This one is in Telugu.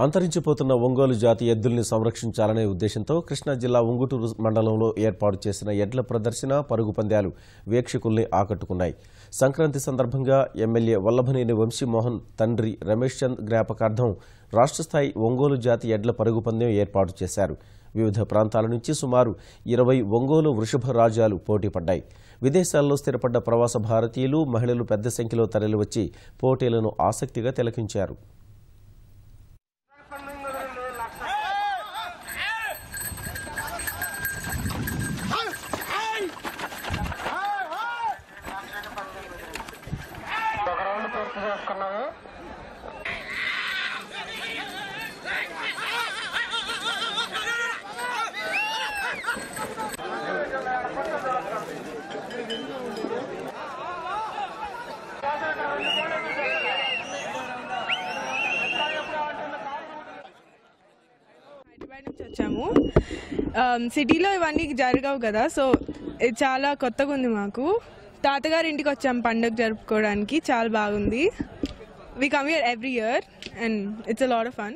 అంతరించిపోతున్న ఒంగోలు జాతి ఎద్దుల్ని సంరక్షించాలనే ఉద్దేశంతో కృష్ణా జిల్లా ఉంగుటూరు మండలంలో ఏర్పాటు చేసిన ఎడ్ల ప్రదర్శన పరుగు పందాలు వీక్షకుల్ని ఆకట్టుకున్నాయి. సంక్రాంతి సందర్భంగా ఎమ్మెల్యే వల్లభనేని వంశీమోహన్ తండ్రి రమేష్ చంద్ జ్ఞాపకార్థం రాష్ట్ర స్థాయి ఒంగోలు జాతి ఎడ్ల పరుగు పందెం ఏర్పాటు చేశారు. వివిధ ప్రాంతాల నుంచి సుమారు 20 ఒంగోలు వృషభ రాజాలు పోటీపడ్డాయి. విదేశాల్లో స్థిరపడ్డ ప్రవాస భారతీయులు, మహిళలు పెద్ద సంఖ్యలో తరలివచ్చి పోటీలను ఆసక్తిగా తిలకించారు. వచ్చాము. సిటీలో ఇవన్నీ జరగవు కదా, సో ఇది చాలా కొత్తగా ఉంది మాకు. తాతగారి ఇంటికి వచ్చాము పండుగ జరుపుకోవడానికి. చాలా బాగుంది. We come here every year and it's a lot of fun.